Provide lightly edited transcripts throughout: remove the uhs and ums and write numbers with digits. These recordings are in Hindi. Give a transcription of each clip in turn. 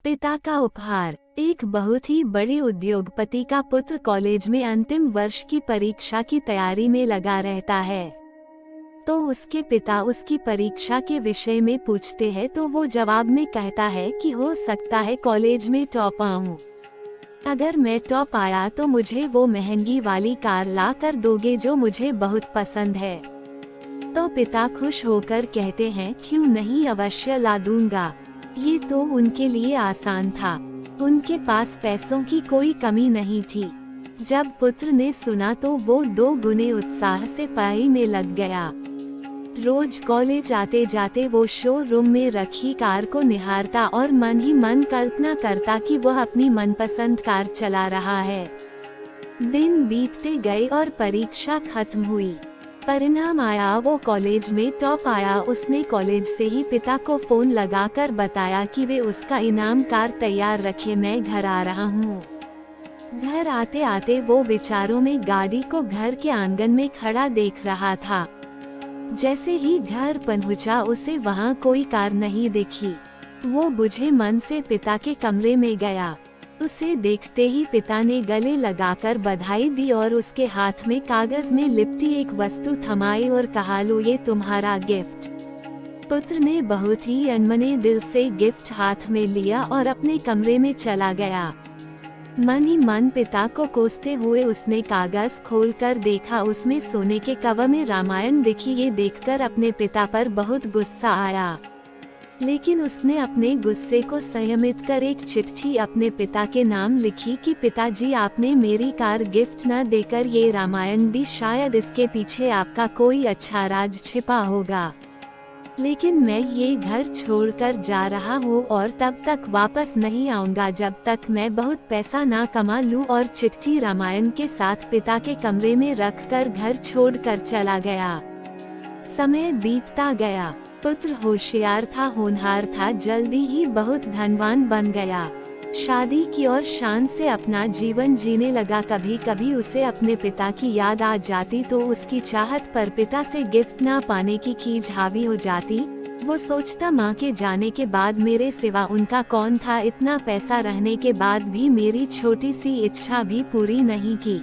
पिता का उपहार। एक बहुत ही बड़े उद्योगपति का पुत्र कॉलेज में अंतिम वर्ष की परीक्षा की तैयारी में लगा रहता है। तो उसके पिता उसकी परीक्षा के विषय में पूछते हैं तो वो जवाब में कहता है कि हो सकता है कॉलेज में टॉप आऊं। अगर मैं टॉप आया तो मुझे वो महंगी वाली कार ला कर दोगे जो मुझे बहुत पसंद है। तो पिता खुश होकर कहते हैं क्यों नहीं, अवश्य ला दूंगा। ये तो उनके लिए आसान था। उनके पास पैसों की कोई कमी नहीं थी। जब पुत्र ने सुना तो वो 2 गुने उत्साह से पढ़ाई में लग गया। रोज कॉलेज आते जाते वो शोरूम में रखी कार को निहारता और मन ही मन कल्पना करता कि वह अपनी मनपसंद कार चला रहा है। दिन बीतते गए और परीक्षा खत्म हुई। परिणाम आया, वो कॉलेज में टॉप आया। उसने कॉलेज से ही पिता को फोन लगाकर बताया कि वे उसका इनाम कार तैयार रखे, मैं घर आ रहा हूँ। घर आते आते वो विचारों में गाड़ी को घर के आंगन में खड़ा देख रहा था। जैसे ही घर पहुंचा उसे वहाँ कोई कार नहीं दिखी। वो बुझे मन से पिता के कमरे में गया। उसे देखते ही पिता ने गले लगाकर बधाई दी और उसके हाथ में कागज में लिपटी एक वस्तु थमाई और कहा, लो ये तुम्हारा गिफ्ट। पुत्र ने बहुत ही अनमने दिल से गिफ्ट हाथ में लिया और अपने कमरे में चला गया। मन ही मन पिता को कोसते हुए उसने कागज खोलकर देखा। उसमें सोने के कवर में रामायण दिखी। ये देखकर अपने पिता पर बहुत गुस्सा आया, लेकिन उसने अपने गुस्से को संयमित कर एक चिट्ठी अपने पिता के नाम लिखी कि पिताजी, आपने मेरी कार गिफ्ट न देकर ये रामायण दी, शायद इसके पीछे आपका कोई अच्छा राज छिपा होगा। लेकिन मैं ये घर छोड़कर जा रहा हूँ और तब तक वापस नहीं आऊंगा जब तक मैं बहुत पैसा ना कमा लूँ। और चिट्ठी रामायण के साथ पिता के कमरे में रखकर घर छोड़कर चला गया। समय बीतता गया। पुत्र होशियार था, होनहार था, जल्दी ही बहुत धनवान बन गया। शादी की और शान से अपना जीवन जीने लगा। कभी कभी उसे अपने पिता की याद आ जाती तो उसकी चाहत पर पिता से गिफ्ट ना पाने की खीज हावी हो जाती। वो सोचता, माँ के जाने के बाद मेरे सिवा उनका कौन था। इतना पैसा रहने के बाद भी मेरी छोटी सी इच्छा भी पूरी नहीं की।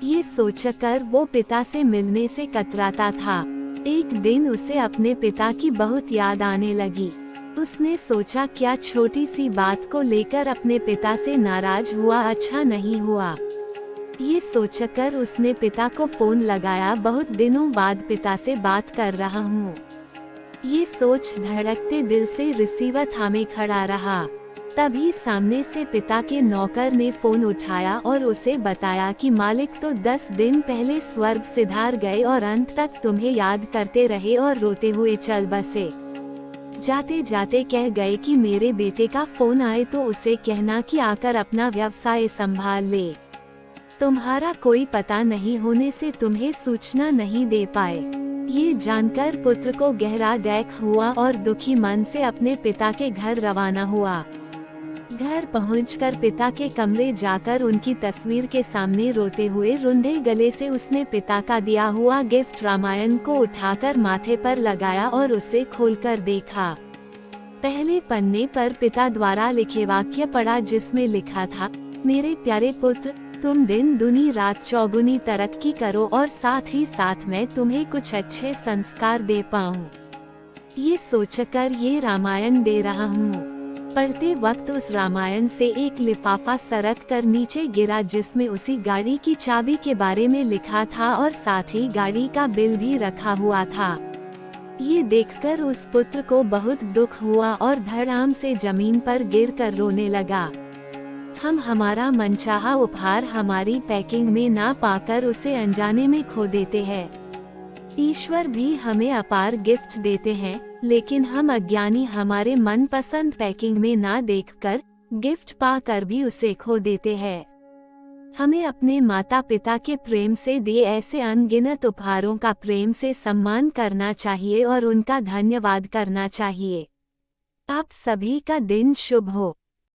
ये सोचकर वो पिता से मिलने से कतराता था। एक दिन उसे अपने पिता की बहुत याद आने लगी। उसने सोचा, क्या छोटी सी बात को लेकर अपने पिता से नाराज हुआ अच्छा नहीं हुआ। ये सोचकर उसने पिता को फोन लगाया। बहुत दिनों बाद पिता से बात कर रहा हूँ। ये सोच धड़कते दिल से रिसीवर थामे खड़ा रहा। तभी सामने से पिता के नौकर ने फोन उठाया और उसे बताया कि मालिक तो 10 दिन पहले स्वर्ग सिधार गए और अंत तक तुम्हें याद करते रहे और रोते हुए चल बसे। जाते जाते कह गए कि मेरे बेटे का फोन आए तो उसे कहना कि आकर अपना व्यवसाय संभाल ले। तुम्हारा कोई पता नहीं होने से तुम्हें सूचना नहीं दे पाए। ये जानकर पुत्र को गहरा दुख हुआ और दुखी मन से अपने पिता के घर रवाना हुआ। घर पहुंचकर पिता के कमरे जाकर उनकी तस्वीर के सामने रोते हुए रुंधे गले से उसने पिता का दिया हुआ गिफ्ट रामायण को उठाकर माथे पर लगाया और उसे खोलकर देखा। पहले पन्ने पर पिता द्वारा लिखे वाक्य पढ़ा जिसमें लिखा था, मेरे प्यारे पुत्र, तुम दिन दुनी रात चौगुनी तरक्की करो और साथ ही साथ मैं तुम्हें कुछ अच्छे संस्कार दे पाऊँ। ये सोचकर ये रामायण दे रहा हूँ। पढ़ते वक्त उस रामायण से एक लिफाफा सरक कर नीचे गिरा जिसमें उसी गाड़ी की चाबी के बारे में लिखा था और साथ ही गाड़ी का बिल भी रखा हुआ था। ये देखकर उस पुत्र को बहुत दुख हुआ और धड़ाम से जमीन पर गिरकर रोने लगा। हम हमारा मनचाहा उपहार हमारी पैकिंग में ना पाकर उसे अनजाने में खो देते हैं। ईश्वर भी हमें अपार गिफ्ट देते हैं, लेकिन हम अज्ञानी हमारे मनपसंद पैकिंग में ना देखकर गिफ्ट पाकर भी उसे खो देते हैं। हमें अपने माता पिता के प्रेम से दिए ऐसे अनगिनत उपहारों का प्रेम से सम्मान करना चाहिए और उनका धन्यवाद करना चाहिए। आप सभी का दिन शुभ हो।